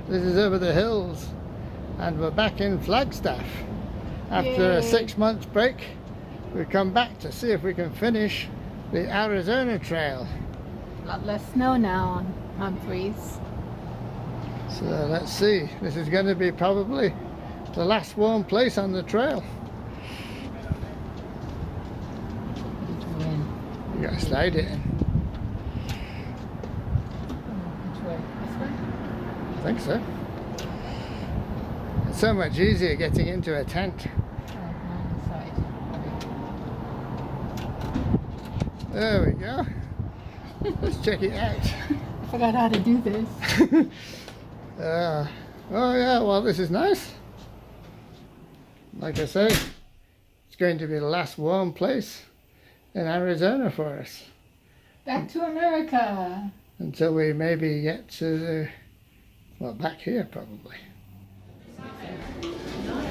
This is over the hills, and we're back in Flagstaff. After a 6-month break, we come back to see if we can finish the Arizona Trail. A lot less snow now on Humphreys. So let's see. This is going to be probably the last warm place on the trail. You gotta slide it in. Which way? This way? I think so. It's so much easier getting into a tent. There we go. Let's check it out. I forgot how to do this. Oh yeah, well this is nice. Like I say, it's going to be the last warm place in Arizona for us. Back to America. Until we maybe get to the, well, back here probably.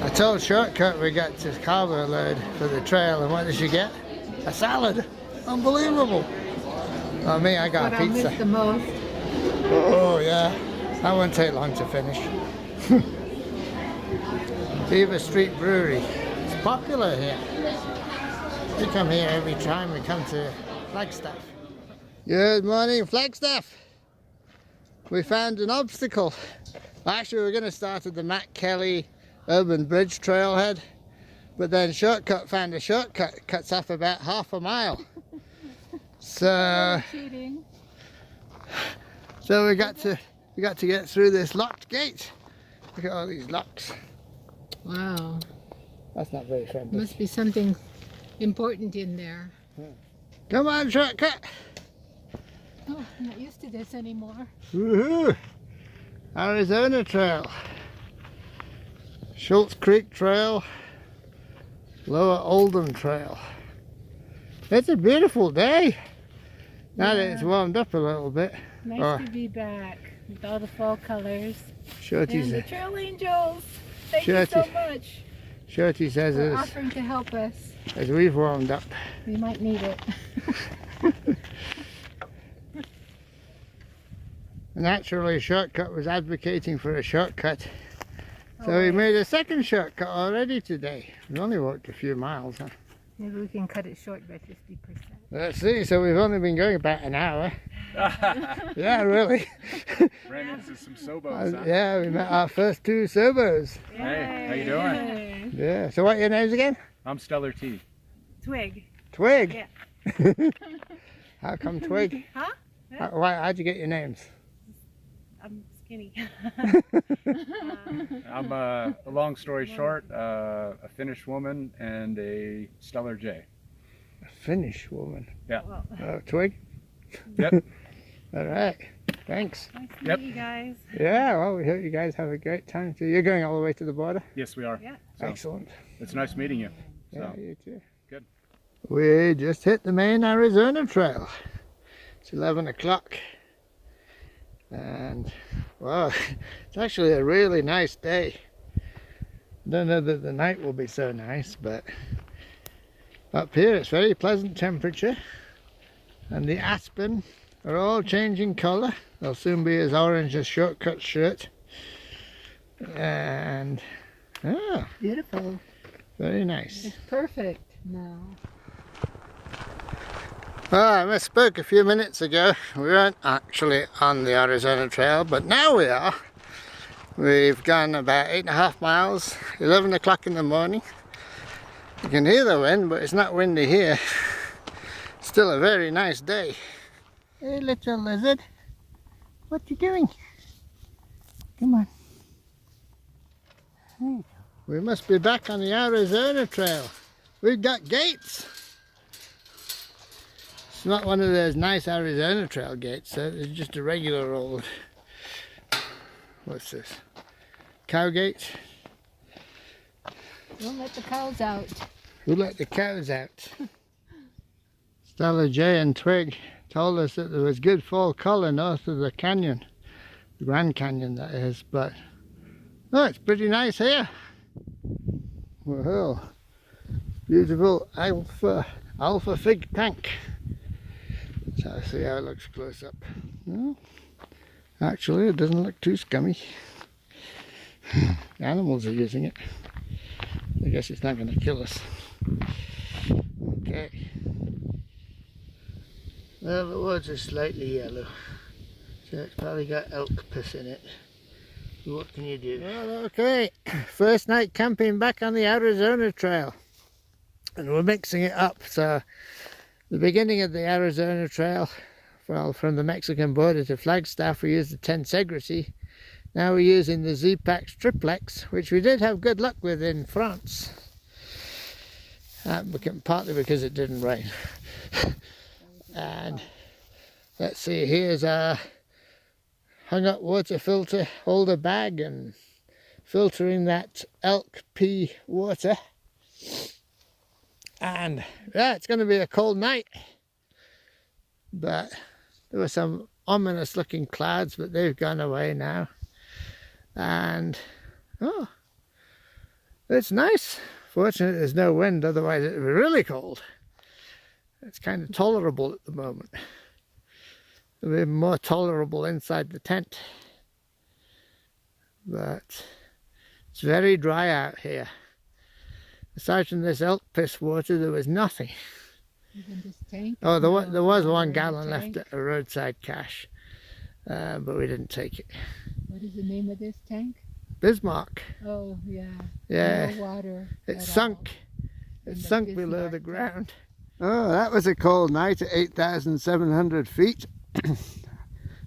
I told Shortcut we got to carbo load for the trail, and what did she get? A salad. Unbelievable. Oh, me, I got a pizza. What I missed the most. Oh yeah, that won't take long to finish. Beaver Street Brewery. It's popular here. We come here every time we come to Flagstaff. Good morning, Flagstaff. We found an obstacle. Actually, we were going to start at the Matt Kelly Urban Bridge trailhead, but then Shortcut found a shortcut. It cuts off about half a mile. So we got to get through this locked gate. Look at all these locks. Wow. That's not very friendly. Must be something important in there. Come on, Shortcut. Oh, I'm not used to this anymore. Woohoo! Arizona Trail. Schultz Creek Trail. Lower Oldham Trail. It's a beautiful day. Now that it's warmed up a little bit. Nice to be back with all the fall colors. Shorty And the says, trail angels. Thank you so much Shorty says for offering to help us. as we've warmed up. We might need it. Naturally, Shortcut was advocating for a shortcut. So we made a second shortcut already today. We only walked a few miles, huh? Maybe we can cut it short by 50%. Let's see, so we've only been going about an hour. Yeah, really. Ran into some Sobos, huh? Yeah, we met our first 2 Sobos. Hey, how you doing? Yeah, so what are your names again? I'm Stellar T. Twig. Twig? Yeah. How come Twig? Huh? How'd you get your names? I'm skinny. I'm, a long story short, a Finnish woman and a Stellar J. A Finnish woman? Yeah. Twig? Yep. All right, thanks. Nice to meet you guys. Yeah, well, we hope you guys have a great time too. You're going all the way to the border? Yes, we are. Yeah. So, Excellent. it's nice meeting you. So. Yeah, you too. Good. We just hit the main Arizona Trail. It's 11 o'clock. And, wow, it's actually a really nice day. I don't know that the night will be so nice, but up here it's very pleasant temperature. And the aspen are all changing colour. They'll soon be as orange as Shortcut's shirt. And, Beautiful. very nice. It's perfect now. Well, I misspoke a few minutes ago. We weren't actually on the Arizona Trail, but now we are. We've gone about 8.5 miles, 11 o'clock in the morning. You can hear the wind, but it's not windy here. Still a very nice day. Hey little lizard, what you doing? Come on. Hey. We must be back on the Arizona Trail. We've got gates. It's not one of those nice Arizona Trail gates, it's just a regular old, what's this, cow gate? Don't let the cows out. Who let the cows out? Stella J and Twig told us that there was good fall colour north of the canyon, the Grand Canyon that is, but oh, it's pretty nice here. Whoa, beautiful alpha fig tank. Let's see how it looks close up. No, actually it doesn't look too scummy. The animals are using it. I guess it's not going to kill us. Okay. Well, the water's slightly yellow, so it's probably got elk piss in it. What can you do? Well, okay. First night camping back on the Arizona Trail. And we're mixing it up. So the beginning of the Arizona Trail, well, from the Mexican border to Flagstaff, we used the 10 Segretti. Now we're using the Z-Pax Triplex, which we did have good luck with in France. Partly because it didn't rain. And let's see, here's our hung up water filter holder bag and filtering that elk pee water. And yeah, it's going to be a cold night, but there were some ominous looking clouds, but they've gone away now. And oh, it's nice. Fortunately there's no wind, otherwise it would be really cold. It's kind of tolerable at the moment. It'll be more tolerable inside the tent, but it's very dry out here. Aside from this elk piss water, there was nothing. Even this tank? Oh, there was 1 gallon left at a roadside cache, but we didn't take it. What is the name of this tank? Bismarck. Oh, yeah. Yeah. No water. It sunk. It sunk below the ground. Oh, that was a cold night at 8,700 feet.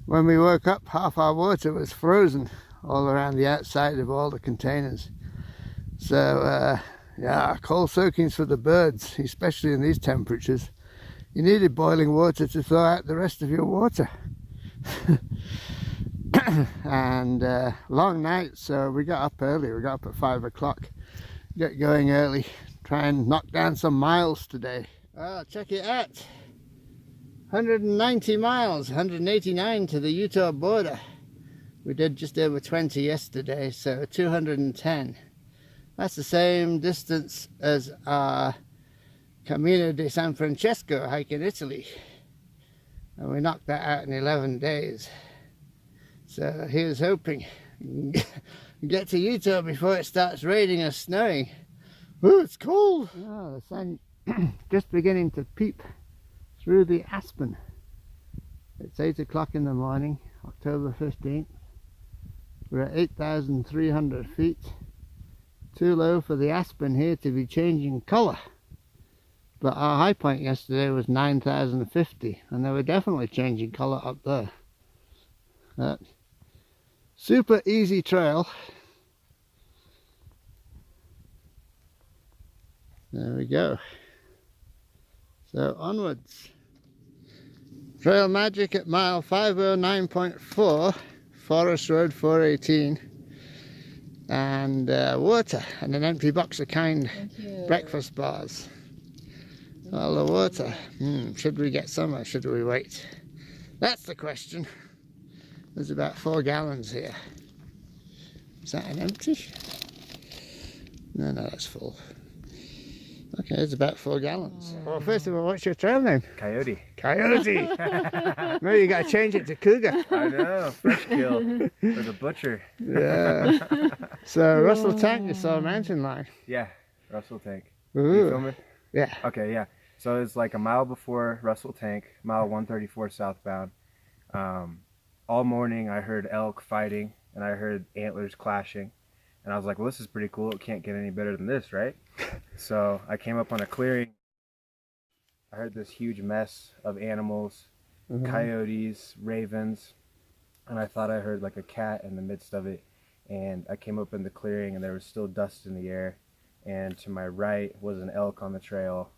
When we woke up, half our water was frozen all around the outside of all the containers. So, yeah, cold soakings for the birds, especially in these temperatures. You needed boiling water to thaw out the rest of your water. And long night, so we got up early. We got up at 5 o'clock. Get going early. Try and knock down some miles today. Oh, check it out. 190 miles, 189 to the Utah border. We did just over 20 yesterday, so 210. That's the same distance as our Camino de San Francesco hike in Italy. And we knocked that out in 11 days. So here's hoping get to Utah before it starts raining or snowing. Oh, it's cold. Oh, the sun just beginning to peep through the aspen. It's 8 o'clock in the morning, October 15th. We're at 8,300 feet. Too low for the aspen here to be changing colour. But our high point yesterday was 9,050, and they were definitely changing colour up there. Super easy trail. There we go. So onwards. Trail magic at mile 509.4, Forest Road 418. And water and an empty box of kind breakfast bars. All the water. Should we get some or should we wait? That's the question. There's about 4 gallons here. Is that an empty? No, that's full. Okay, it's about 4 gallons. Well, first of all, what's your trail name? Coyote. Coyote! Maybe you got to change it to Cougar. I know, fresh kill for the butcher. Yeah. So, Russell Tank, you saw a mountain lion. Yeah, Russell Tank. Ooh. You filming? Yeah. Okay, yeah. So it's like a mile before Russell Tank, mile 134 southbound. All morning I heard elk fighting and I heard antlers clashing. And I was like, well, this is pretty cool. It can't get any better than this, right? So I came up on a clearing. I heard this huge mess of animals, coyotes, ravens, and I thought I heard like a cat in the midst of it. And I came up in the clearing and there was still dust in the air. And to my right was an elk on the trail,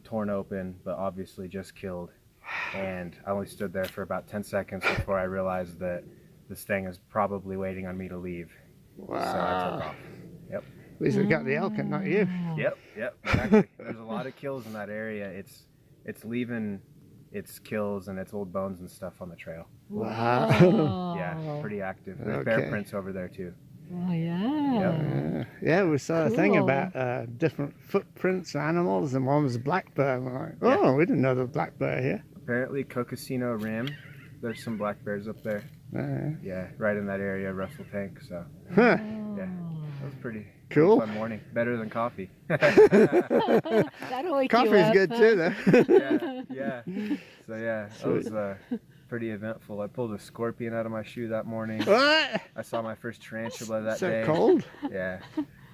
torn open, but obviously just killed. And I only stood there for about 10 seconds before I realized that this thing is probably waiting on me to leave. Wow. So I took off. Yep. At least we got the elk and not you. Yep. Exactly. There's a lot of kills in that area. It's leaving its kills and its old bones and stuff on the trail. Wow. Yeah, pretty active. There's Okay. bear prints over there too. Oh, yeah. Yeah, we saw a thing Cool. about different footprints of animals, and one was a black bear. We're like, oh, we didn't know there was a black bear here. Apparently Cocosino Rim. There's some black bears up there. Yeah, right in that area, Russell Tank. So. Huh. Yeah, that was pretty Cool. fun morning. Better than coffee. That'll wake you Coffee's up. good too, though. Yeah. So yeah, that was pretty eventful. I pulled a scorpion out of my shoe that morning. What? I saw my first tarantula that So day. cold? Yeah.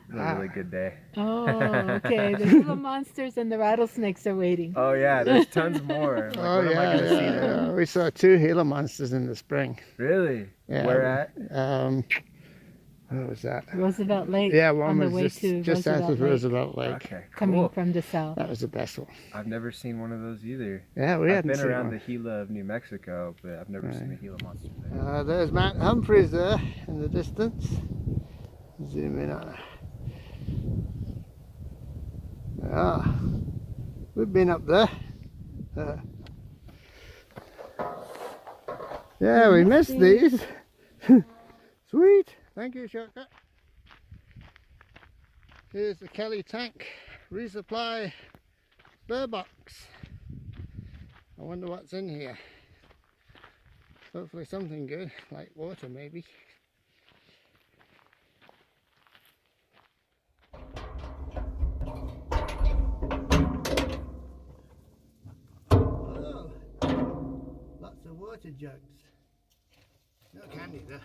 It was a really good day. Oh, okay. The little monsters and the rattlesnakes are waiting. Oh yeah, there's tons more. Like, Oh what am I yeah, gonna see now? we saw 2 Gila monsters in the spring. Really? Yeah. Where at? What was that? Roosevelt Lake. Yeah, one on the was way just to south of Lake, Roosevelt Lake. Okay, coming cool. from the south. That was the best one. I've never seen one of those either. Yeah, we I've hadn't been seen around one. the Gila of New Mexico, but I've never seen a Gila monster there. There's Mount Humphreys there in the distance. Zoom in on it. Ah, we've been up there. Yeah, we missed these. Sweet. Thank you, Shortcut. Here's the Kelly tank resupply spare box. I wonder what's in here. Hopefully something good, like water maybe. Oh, lots of water jugs. No candy though.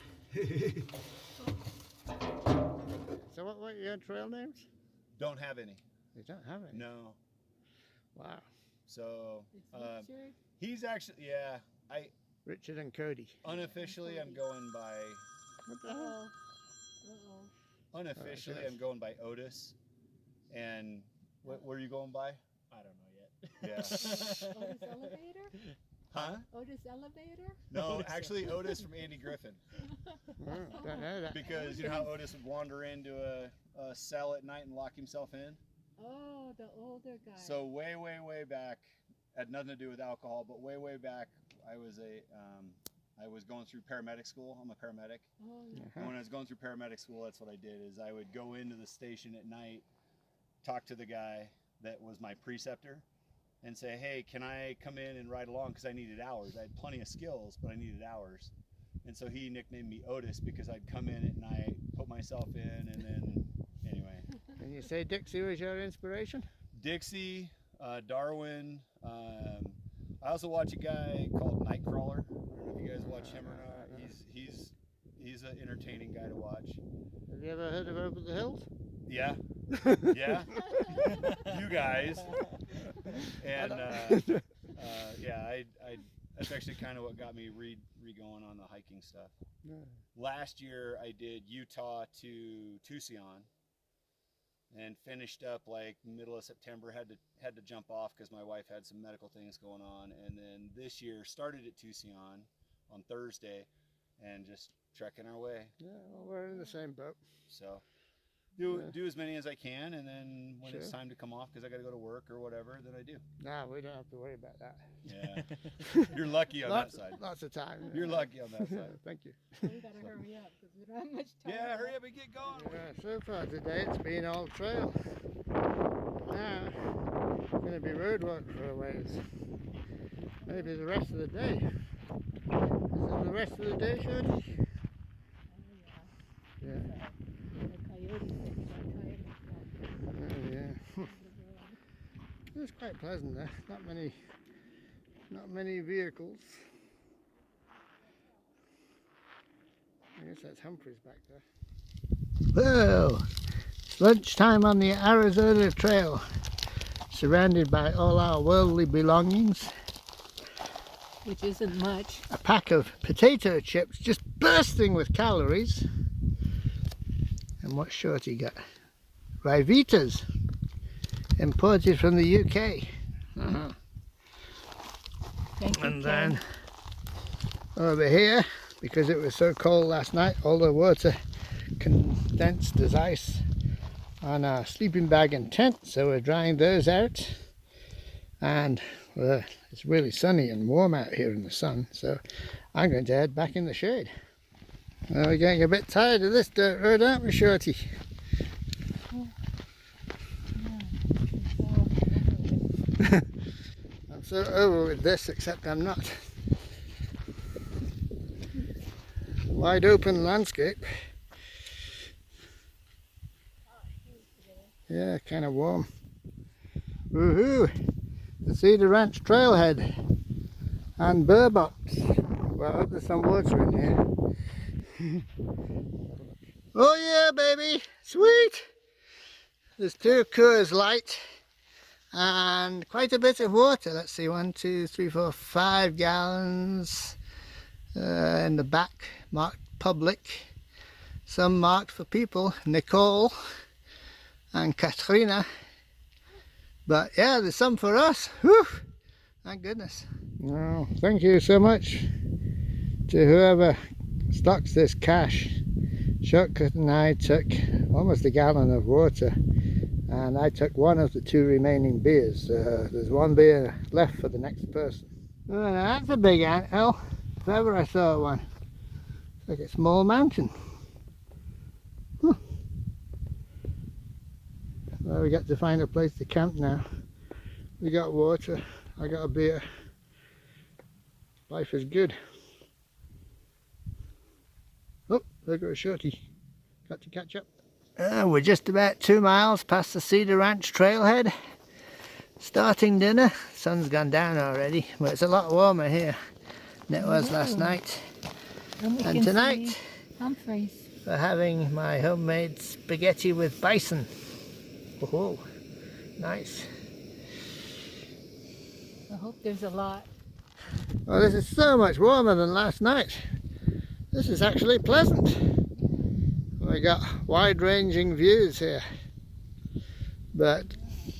So what were your trail names? Don't have any. You don't have any? No. Wow. So he's actually, yeah. Richard and Cody. Unofficially, I'm going by. What the hell? Unofficially, Oh, I'm going by Otis. And what are you going by? I don't know yet. Yeah. Otis Elevator? Huh? Otis Elevator? No, actually Otis from Andy Griffin. Oh, don't know that. Because you know how Otis would wander into a cell at night and lock himself in? Oh, the older guy. So way back, had nothing to do with alcohol, but way back, I was going through paramedic school. I'm a paramedic. Oh, yeah. And when I was going through paramedic school, that's what I did, is I would go into the station at night, talk to the guy that was my preceptor, and say, hey, can I come in and ride along? Because I needed hours. I had plenty of skills, but I needed hours. And so he nicknamed me Otis because I'd come in at night, put myself in, and then, anyway. And you say Dixie was your inspiration? Dixie, Darwin. I also watch a guy called Nightcrawler. I don't know if you guys watch him or not. He's an entertaining guy to watch. Have you ever heard of Over the Hills? Yeah. Yeah. You guys. And yeah, that's actually kind of what got me re-going on the hiking stuff. Yeah. Last year I did Utah to Tusayan and finished up like middle of September. Had to jump off because my wife had some medical things going on, and then this year started at Tusayan on Thursday and just trekking our way. Yeah, well, we're in the same boat. So do as many as I can, and then when it's time to come off because I got to go to work or whatever, then I do. No, we don't have to worry about that. Yeah. You're lucky on that side. Lots of time. You're lucky on that side. Thank you. We gotta hurry up because we don't have much time. Yeah, hurry up and get going. Yeah, so far today it's been all trail. Now, it's going to be road work for a ways. Maybe the rest of the day. Is it the rest of the day, Shorty? Yeah. The coyotes, Oh, yeah. It's quite pleasant there. Not many vehicles. I guess that's Humphreys back there. Well, it's lunchtime on the Arizona Trail, surrounded by all our worldly belongings. which isn't much. A pack of potato chips just bursting with calories. And what's Shorty got? Rivitas, imported from the UK. Thank you, And Ken. then over here, because it was so cold last night, all the water condensed as ice on our sleeping bag and tent, so we're drying those out. And it's really sunny and warm out here in the sun, so I'm going to head back in the shade. Well, we're getting a bit tired of this dirt road, aren't we, Shorty? I'm so over with this, except I'm not. Wide open landscape. Yeah, kind of warm. Woohoo! The Cedar Ranch trailhead and burr box. Well, I hope there's some water in here. Oh yeah, baby! Sweet! There's 2 Coors Light and quite a bit of water. Let's see, 1, 2, 3, 4, 5 gallons in the back, marked public. Some marked for people, Nicole and Katrina. But yeah, there's some for us. Whew! Thank goodness. Well, thank you so much to whoever stocks this cache. Shortcut and I took almost a gallon of water, and I took 1 of the 2 remaining beers. There's 1 beer left for the next person. Oh, that's a big anthill, if ever I saw one. It's like a small mountain. Huh. Well, we got to find a place to camp now. We got water, I got a beer. Life is good. Oh, there goes Shorty. Got to catch up. We're just about 2 miles past the Cedar Ranch trailhead. Starting dinner. Sun's gone down already, but it's a lot warmer here than it was last night. And tonight, we're having my homemade spaghetti with bison. Oh, nice. I hope there's a lot. Well, this is so much warmer than last night. This is actually pleasant. We got wide-ranging views here, but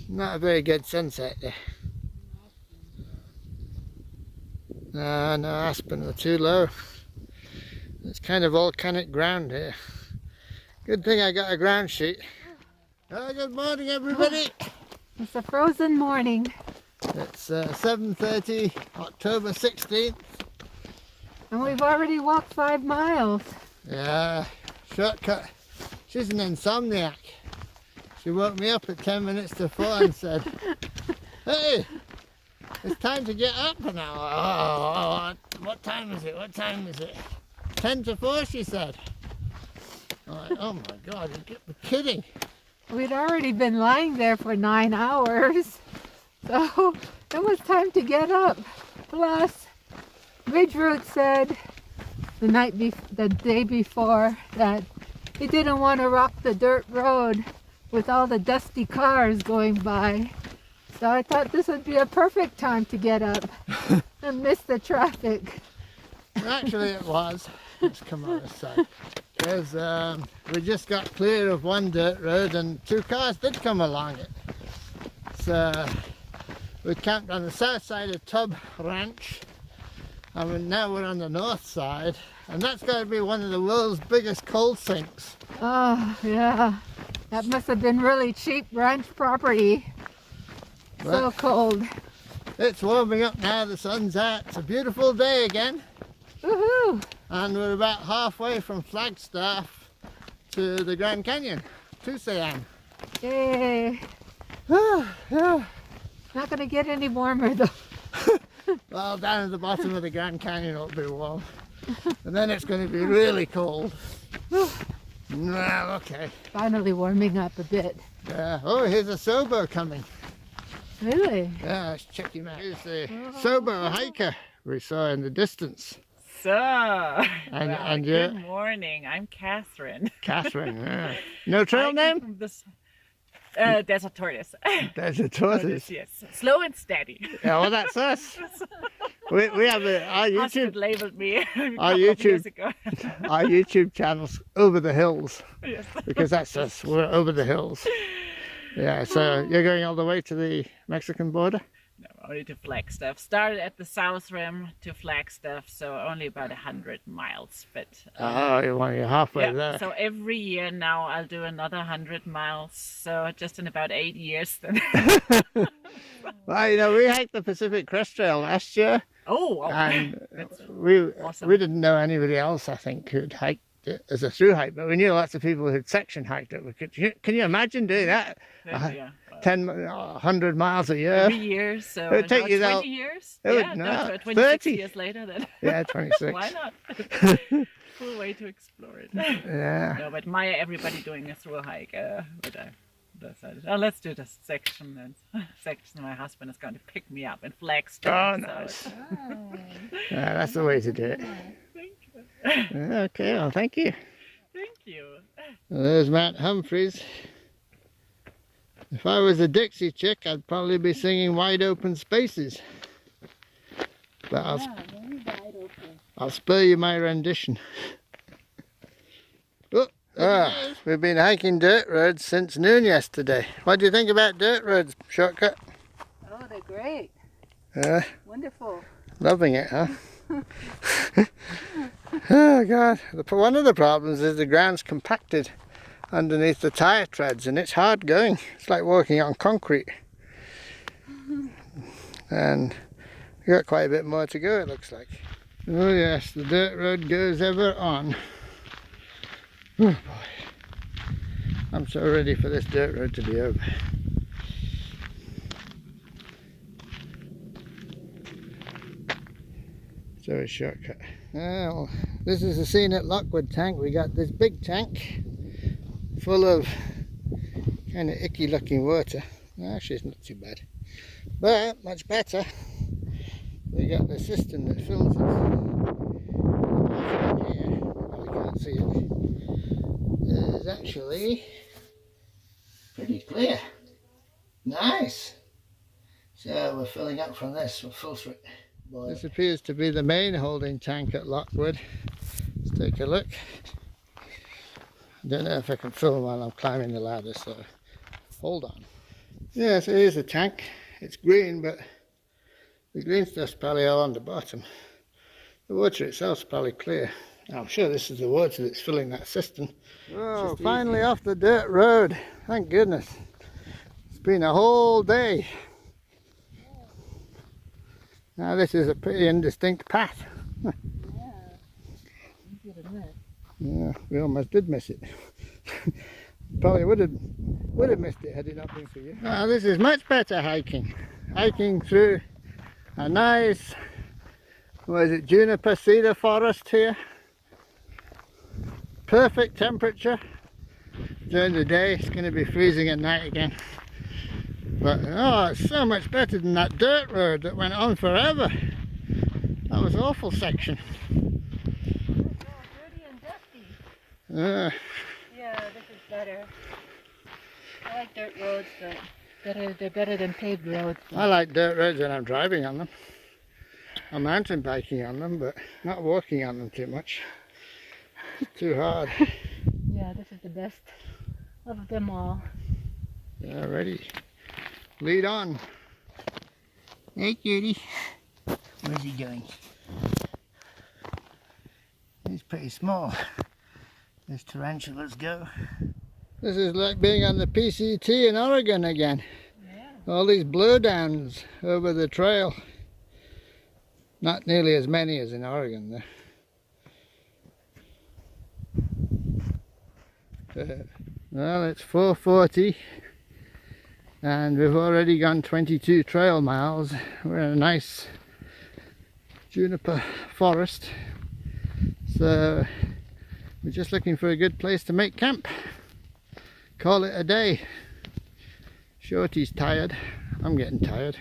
not a very good sunset there. No aspen, are too low. It's kind of volcanic ground here. Good thing I got a ground sheet. Oh, good morning, everybody. It's a frozen morning. It's 7:30, October 16th. And we've already walked 5 miles. Yeah, shortcut. She's an insomniac. She woke me up at 10 minutes to 4 and said, "Hey, it's time to get up." And I went, "Oh, what time is it? What time is it?" 10 to 4, she said. I'm like, oh my God, you're kidding. We'd already been lying there for 9 hours. So it was time to get up. Plus, Ridgeroot said the day before that he didn't want to rock the dirt road with all the dusty cars going by. So I thought this would be a perfect time to get up and miss the traffic. Actually it was. Let's come on this side. Because we just got clear of 1 dirt road and 2 cars did come along it. So we camped on the south side of Tub Ranch, and now we're on the north side, and that's got to be one of the world's biggest coal sinks. Oh yeah, that must have been really cheap ranch property. So cold. It's warming up now, the sun's out. It's a beautiful day again. Woohoo! And we're about halfway from Flagstaff to the Grand Canyon, Tusayan. Yay! Yeah. Not gonna get any warmer though. Well, down at the bottom of the Grand Canyon it'll be warm. And then it's going to be really cold. Well, okay. Finally warming up a bit. Yeah. Oh, here's a Sobo coming. Really? Yeah, let's check him out. Here's the Sobo hiker we saw in the distance. So, And good morning. I'm Catherine. Catherine, yeah. No trail name? From this, there's a tortoise. There's a tortoise. Yes, slow and steady. Yeah, well, that's us. We have our YouTube Husband labeled me a couple our of YouTube years ago. our YouTube channel's Over the Hills, Yes. because that's us. We're over the hills. Yeah. So you're going all the way to the Mexican border? No, only to Flagstaff. Started at the south rim to Flagstaff, so only about 100 miles. But You're halfway yeah, there. so every year now I'll do another 100 miles. So just in about 8 years then. Well, we hiked the Pacific Crest Trail last year, Oh, and that's we awesome. we didn't know anybody else, I think, who'd hiked it as a through hike, but we knew lots of people who'd section hiked it. Can you imagine doing that? Yeah. 100 miles a year. Every year, so It would take you 20 out- years? it would- Yeah, no, 26 30. years later then. Yeah, 26. Why not? Full way to explore it. Yeah. No, but admire everybody doing a through hike. But But I decided, oh, let's do this section. And section my husband is going to pick me up in Flagstaff. Oh, so nice. it's- Yeah, that's the way to do it. Thank you. Okay, well, thank you. Thank you. Well, there's Matt Humphreys. If I was a Dixie chick, I'd probably be singing Wide Open Spaces. But Very wide open. I'll spare you my rendition. Oh, we've been hiking dirt roads since noon yesterday. What do you think about dirt roads, Shortcut? Oh, they're great. Wonderful. Loving it, huh? Oh God, one of the problems is the ground's compacted underneath the tyre treads and it's hard going. It's like walking on concrete. And we've got quite a bit more to go, it looks like. Oh yes, the dirt road goes ever on. Oh boy, I'm so ready for this dirt road to be over. So a shortcut. Well, this is the scene at Lockwood Tank. We got this big tank full of kind of icky looking water. Actually, it's not too bad, but much better. We got the system that fills it. Here, well, you can't see it. It's actually pretty clear. Nice. So we're filling up from this. We'll filter it. This appears to be the main holding tank at Lockwood. Let's take a look. I don't know if I can film while I'm climbing the ladder, so hold on. Yes, it is a tank. It's green, but the green stuff's probably all on the bottom. The water itself's probably clear. I'm sure this is the water that's filling that cistern. Oh, finally off the dirt road. Thank goodness. It's been a whole day. Now this is a pretty indistinct path. Yeah, we almost did miss it. Probably would have missed it had it not been for you. Now this is much better hiking. Hiking through a nice, what is it, juniper cedar forest here. Perfect temperature during the day. It's going to be freezing at night again. But oh, it's so much better than that dirt road that went on forever. That was an awful section. Dirty and dusty. Yeah, this is better. I like dirt roads, but they're better than paved roads. I like dirt roads when I'm driving on them. I'm mountain biking on them, but not walking on them too much. It's too hard. Yeah, this is the best of them all. Yeah, ready. Lead on. Hey, cutie. Where's he going? He's pretty small. As tarantulas go. This is like being on the PCT in Oregon again. Yeah. All these blowdowns over the trail. Not nearly as many as in Oregon though. Well, it's 4:40 and we've already gone 22 trail miles. We're in a nice juniper forest, so we're just looking for a good place to make camp. Call it a day. Shorty's tired, I'm getting tired,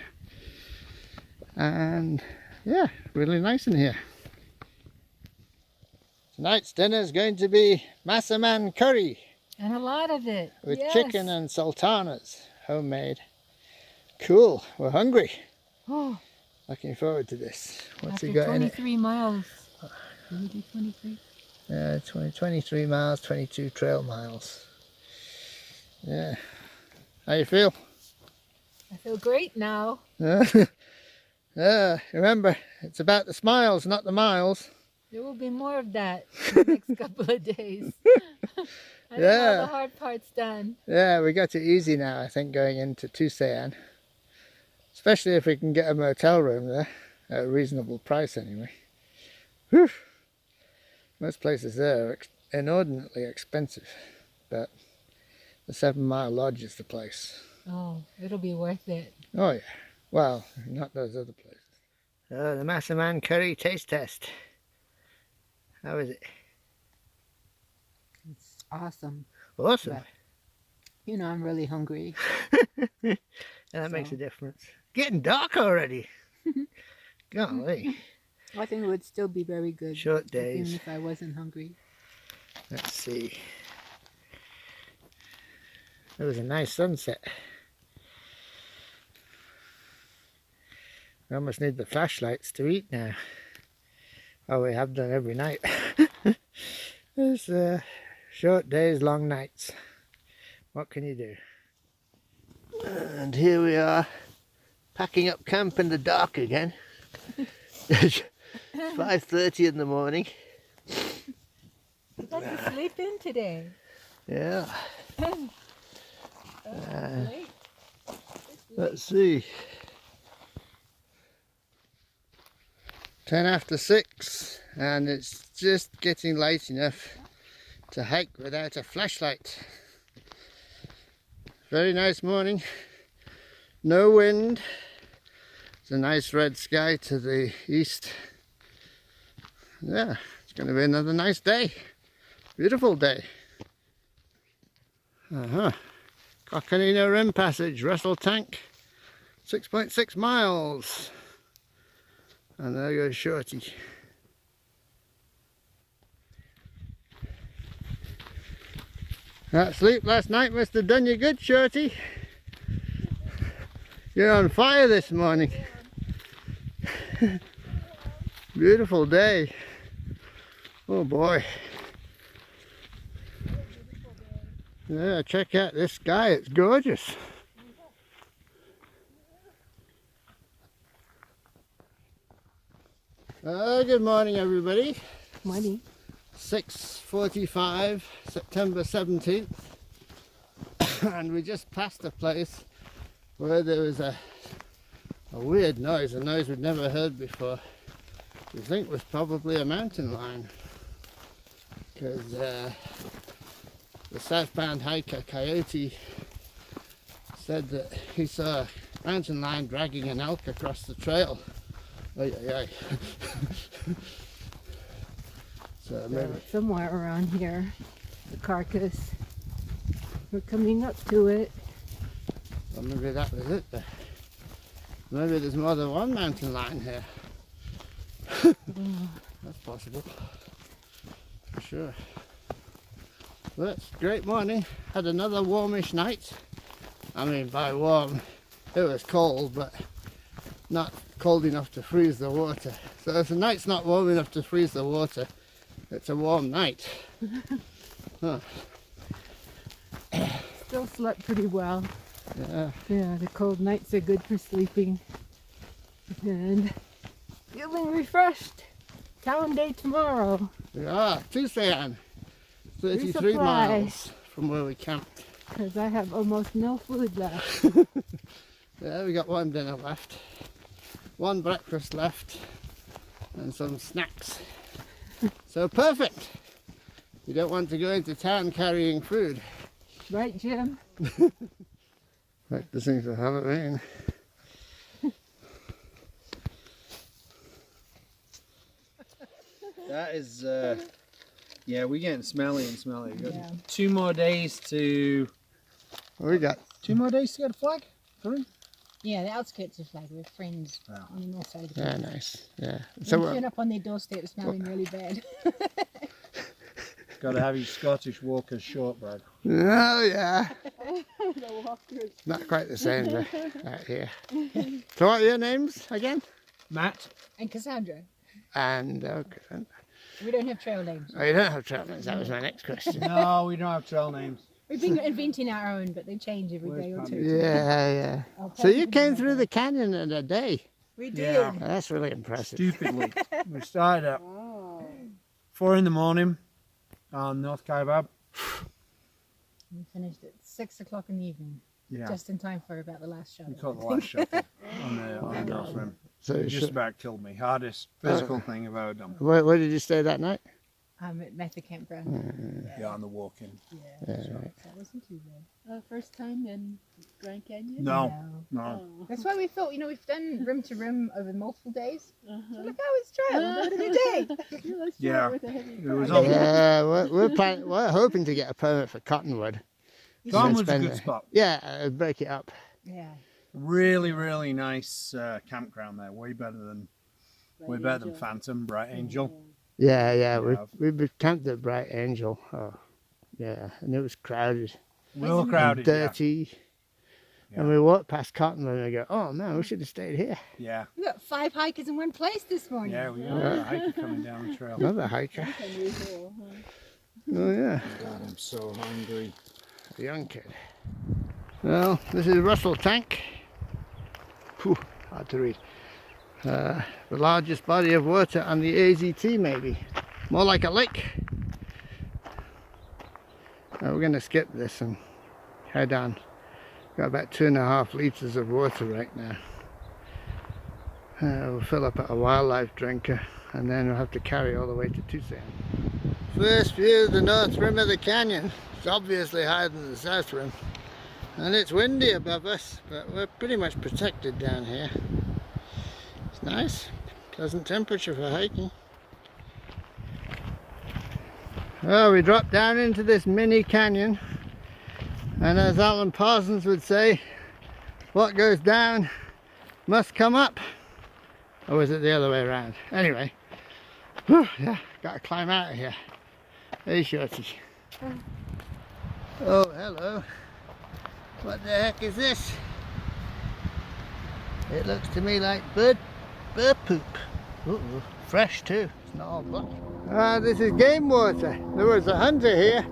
and yeah, really nice in here. Tonight's dinner is going to be massaman curry. And a lot of it. With yes. chicken and sultanas, homemade. Cool, we're hungry. Oh, Looking forward to this. What's after he got in it? 23 miles. Did we do 23? Yeah, 23 miles, 22 trail miles. Yeah. How you feel? I feel great now. Yeah, remember, it's about the smiles, not the miles. There will be more of that in the next couple of days. I think all the hard part's done. Yeah, we got it easy now, I think, going into Tusayan. Especially if we can get a motel room there, at a reasonable price anyway. Whew. Most places there are inordinately expensive, but the 7 Mile Lodge is the place. Oh, it'll be worth it. Oh yeah, well, not those other places. So the massaman curry taste test. How is it? It's awesome. Awesome. You know, I'm really hungry. And that makes a difference. Getting dark already. Golly. I think it would still be very good. Short Even days. if I wasn't hungry. Let's see. It was a nice sunset. We almost need the flashlights to eat now. Oh, we have done every night. It's short days, long nights. What can you do? And here we are, packing up camp in the dark again. It's 5:30 in the morning. You got to sleep in today. Yeah. Let's see. 10 after 6, and it's just getting light enough to hike without a flashlight. Very nice morning. No wind. It's a nice red sky to the east. Yeah, it's going to be another nice day. Beautiful day. Coconino Rim Passage, Russell Tank, 6.6 miles. And there goes Shorty. That sleep last night must have done you good, Shorty. You're on fire this morning. Beautiful day. Oh boy. Yeah, check out this sky, it's gorgeous. Good morning everybody. Morning. 6:45, September 17th. And we just passed a place where there was a weird noise, a noise we'd never heard before. We think was probably a mountain lion. Because the southbound hiker Coyote said that he saw a mountain lion dragging an elk across the trail. Ay, ay, ay. So maybe Somewhere around here, the carcass. We're coming up to it. well, maybe that was it. Maybe there's more than one mountain lion here. That's possible. For sure. Well, it's a great morning. Had another warmish night. I mean, by warm, it was cold, but not cold enough to freeze the water. So if the night's not warm enough to freeze the water, it's a warm night. Huh. Still slept pretty well. Yeah. Yeah, the cold nights are good for sleeping. And feeling refreshed. Town day tomorrow. We are Tusayan, 33 Resupply. miles from where we camped. Because I have almost no food left. Yeah, we got one dinner left, one breakfast left, and some snacks. So perfect. You don't want to go into town carrying food. Right, Jim? Like the things of Halloween. That is, yeah, we're getting smelly and smelly. We've got Yeah. 2 more days to. What we got? 2 more days to get a flag? 3? Yeah, the outskirts of Flag. We're friends Oh. on the north side of the Yeah, country. nice. Yeah. So So we turn up on their doorstep smelling really bad. Got to have your Scottish Walker's shortbread. oh yeah. Not quite the same out here. So what are your names again? Matt? And Cassandra. And okay. We don't have trail names. Oh, you don't have travel names. That was my next question. No, we don't have trail names. We've been inventing our own, but they change every day or two. Yeah. I'll So tell you came through the canyon in a day. We did. Yeah. That's really impressive. Stupidly. We started at 4 in the morning on North Kaibab. We finished at 6 o'clock in the evening. Yeah. Just in time for about the last shot. We caught the last shuttle on the North Rim. So It just about killed me. Hardest physical thing I've ever done. where did you stay that night? At Mather Campground. Yeah, on the walk-in. Yeah. That wasn't too bad. First time in Grand Canyon? No, no. That's why we thought, we've done rim to rim over multiple days. Uh-huh. So look how it's trail. We'll do it in a day. Let's Yeah. try it with a heavy It was car. on. Yeah, we're hoping to get a permit for cottonwood. Tom was a spend good the- spot. Yeah, break it up. Yeah. Really, really nice campground there. Way better than Phantom, Bright Angel. Yeah, Yeah. we camped at Bright Angel. Oh, yeah, and it was crowded, Real and crowded. dirty. Yeah. And we walked past Cottonwood and I go, oh man, we should have stayed here. Yeah. We got 5 hikers in one place this morning. Yeah, we got a hiker coming down the trail. Another hiker. That's unusual, huh? Oh yeah, God, I'm so hungry. a young kid. Well, this is Russell Tank. Whew, hard to read. The largest body of water on the AZT, maybe. More like a lake. We're going to skip this and head on. Got about 2.5 litres of water right now. We'll fill up at a wildlife drinker and then we'll have to carry all the way to Tusayan. First view of the north rim of the canyon. It's obviously higher than the south rim. And it's windy above us, but we're pretty much protected down here. It's nice, pleasant temperature for hiking. Well, we dropped down into this mini canyon, and as Alan Parsons would say, what goes down must come up. Or was it the other way around? Anyway, whew, yeah, gotta climb out of here. Hey, Shorty. Oh, hello. What the heck is this? It looks to me like bird poop. Ooh, fresh too. It's not all black. This is game water. There was a hunter here,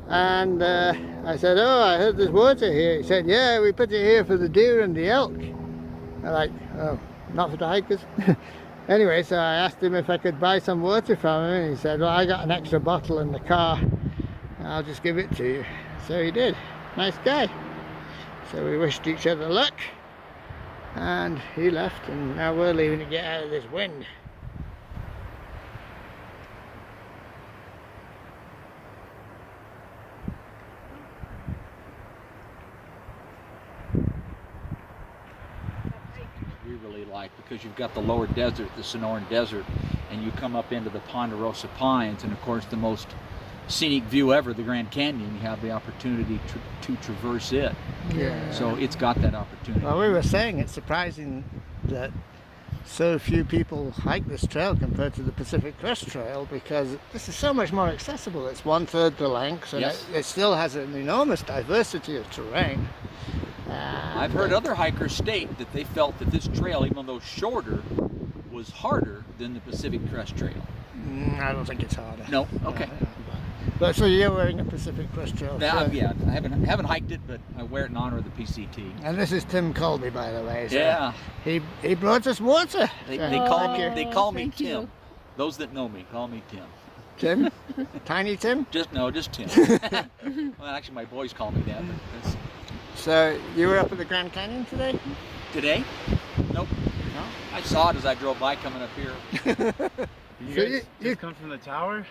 and I said, "Oh, I heard there's water here." He said, "Yeah, we put it here for the deer and the elk." I'm like, "Oh, not for the hikers." Anyway, so I asked him if I could buy some water from him, and he said, "Well, I got an extra bottle in the car. I'll just give it to you." So he did. Nice guy. So we wished each other luck, and he left, and now we're leaving to get out of this wind. We really like, because you've got the lower desert, the Sonoran Desert, and you come up into the Ponderosa Pines, and of course the most scenic view ever, the Grand Canyon. You have the opportunity to traverse it. Yeah. So it's got that opportunity. Well, we were saying it's surprising that so few people hike this trail compared to the Pacific Crest Trail, because this is so much more accessible. It's 1/3 the length, and Yes. it still has an enormous diversity of terrain. I've heard other hikers state that they felt that this trail, even though shorter, was harder than the Pacific Crest Trail. I don't think it's harder. No? Okay. But so you're wearing a Pacific Crest Trail Now, shirt. yeah, I haven't hiked it, but I wear it in honor of the PCT. And this is Tim Colby, by the way. So Yeah. He brought us water. They So call thank me you. they call me thank Tim. you. Those that know me call me Tim. Tim? Tiny Tim? Just Tim. Well, actually, my boys call me that. But that's, So you were up at the Grand Canyon today? today? Nope. No? I saw it as I drove by coming up here. You So guys you- just come from the tower?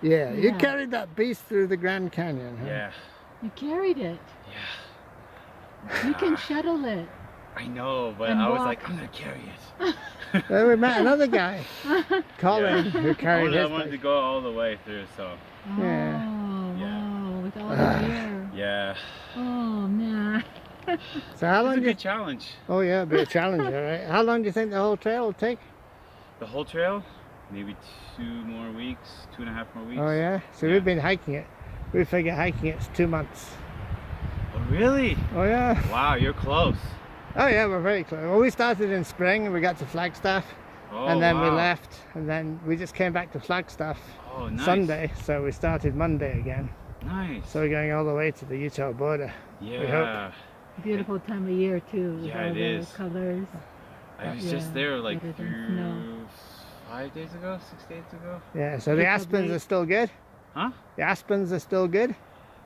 Yeah, you Yeah. carried that beast through the Grand Canyon, huh? Yeah. You carried it. Yeah. You can shuttle it. I know, but And I was walk. like, I'm gonna carry it. Then we met another guy, Colin, who carried I his wanted to bike. go all the way through, so Yeah. Oh, Yeah. wow, with all the gear. yeah. Oh, man. So how It's long a do you... good challenge. Oh yeah, a bit of challenge, all right. How long do you think the whole trail will take? The whole trail, maybe 2 more weeks, 2.5 more weeks. Oh yeah? So Yeah. we've been hiking it. We figure hiking it's 2 months. Oh, really? Oh yeah? Wow, you're close. Oh yeah, we're very close. Well, we started in spring and we got to Flagstaff, Oh, and then we wow. left, and then we just came back to Flagstaff Oh, nice. Sunday, so we started Monday again. Nice. So we're going all the way to the Utah border. Yeah. Beautiful time of year, too. With Yeah, all it the is. colors. I was Yeah, just there like better than snow. 5 days ago, 6 days ago. Yeah, so the aspens Probably- are still good? Huh? The aspens are still good?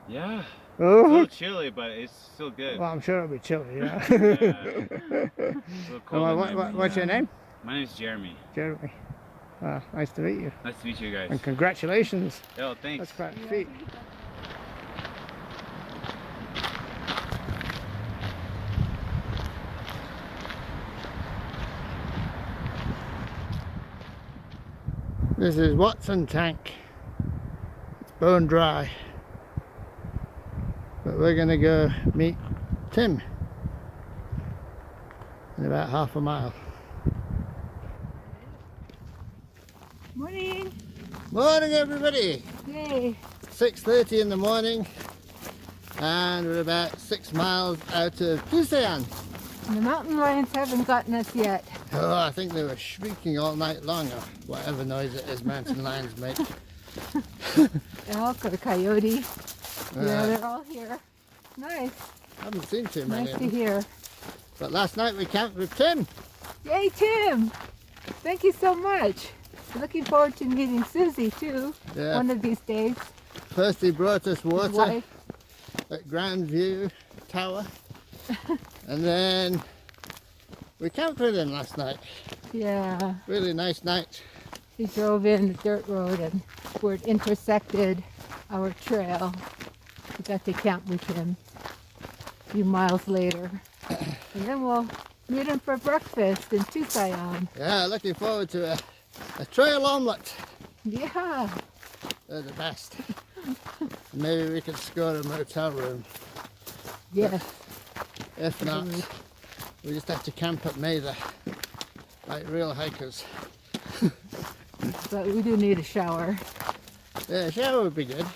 Yeah. It's a Oh, little chilly, but it's still good. well, I'm sure it'll be chilly, yeah. It's a little cold Well, in there, but what's your name? My name's Jeremy. Jeremy. Nice to meet you. Nice to meet you guys. And congratulations. Yo, thanks. That's quite a feat. This is Watson Tank. It's bone dry. But But we're going to go meet Tim in about half a mile. Morning. Morning everybody! Yay. 6:30 in the morning and we're about 6 miles out of Tusayan. The mountain lions haven't gotten us yet. Oh, I think they were shrieking all night long, or whatever noise it is mountain lions make. Elk or coyote. Yeah, they're all here. Nice. Haven't seen too many Nice of to them. hear. But last night we camped with Tim. Yay, Tim! Thank you so much. Looking forward to meeting Susie too, Yeah. one of these days. First he brought us His water wife. at Grand View Tower. And then we camped with him last night. Yeah, Really nice night. he drove in the dirt road and where it intersected our trail. We got to camp with him a few miles later. And then we'll meet him for breakfast in Tusayan. Yeah, looking forward to a trail omelette. Yeah. They're the best. Maybe we could score a motel room. Yes. If not, we just have to camp at Mather, like real hikers. But we do need a shower. Yeah, a shower would be good.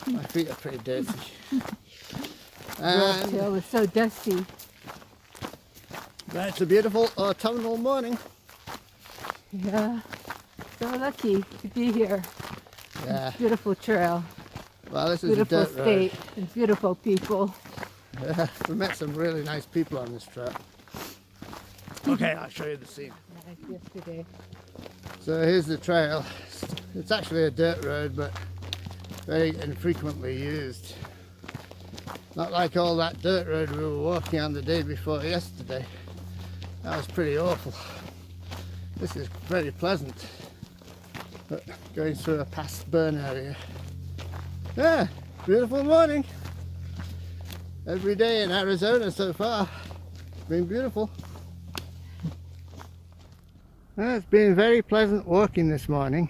My feet are pretty dirty. The And trail is so dusty. it's a beautiful autumnal morning. Yeah. So lucky to be here. Yeah, Beautiful trail. well this is Beautiful a dirt state and beautiful people. road. Yeah, we met some really nice people on this trail. Okay, I'll show you the scene. Nice yesterday. So here's the trail. It's actually a dirt road, but very infrequently used. Not like all that dirt road we were walking on the day before yesterday. That was pretty awful. This is very pleasant, but going through a past burn area. Yeah, beautiful morning. Every day in Arizona so far. Been beautiful. Well, it's been very pleasant walking this morning,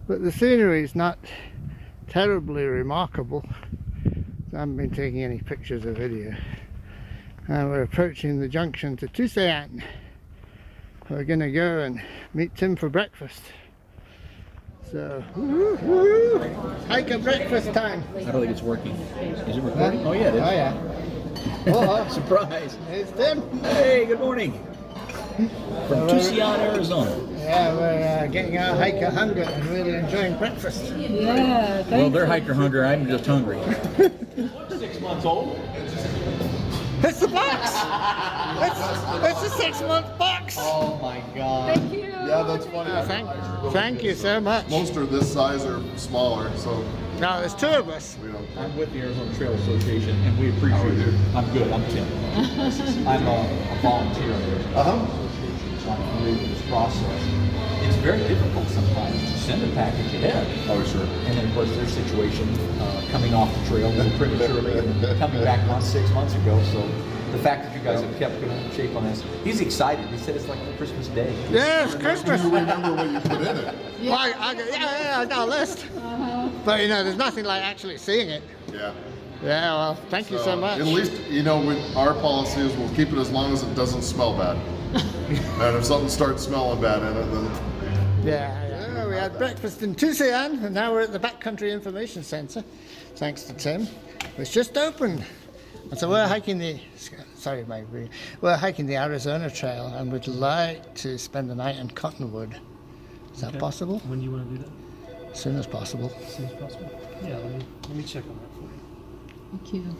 but the scenery is not terribly remarkable. I haven't been taking any pictures or video. And we're approaching the junction to Tusayan. We're going to go and meet Tim for breakfast. So, hiker breakfast time. I don't think it's working. Is it recording? Oh yeah, it is. Oh yeah. Oh, Surprise. it's Tim. Hey, good morning. From Tusayan, Arizona. Yeah, we're getting our hiker hunger and really enjoying breakfast. Yeah, Well, they're hiker hungry. I'm just hungry. 6 months old. It's the box! It's a 6-month box! Oh my god. Thank you. Yeah, that's funny. Thank you so much. Most are this size or smaller, so No, there's 2 of us. we don't. I'm with the Arizona Trail Association, and we appreciate How are you? it. I'm good. I'm Tim. I'm a volunteer in the Arizona Uh-huh. Trail Association, so I'm familiar with this process. It's very difficult sometimes to send a package ahead. Oh, sure. And then, of course, their situation, coming off the trail a little prematurely and coming back on 6 months ago. So the fact that you guys have kept good shape on this, he's excited. He said it's like Christmas Day. Yeah, it's Christmas. You remember what you put in it. Well, I got a list. But you know, there's nothing like actually seeing it. Yeah. Yeah, well, thank you so much. At least, you know, our policy is we'll keep it as long as it doesn't smell bad. And if something starts smelling bad in it, then Yeah, we had breakfast in Tusayan, and now we're at the Backcountry Information Centre, thanks to Tim. It's just opened. And so we're hiking we're hiking the Arizona Trail, and we'd like to spend the night in Cottonwood. Is that possible? When do you want to do that? As soon as possible. As soon as possible. Yeah, let me check on that for you. Thank you.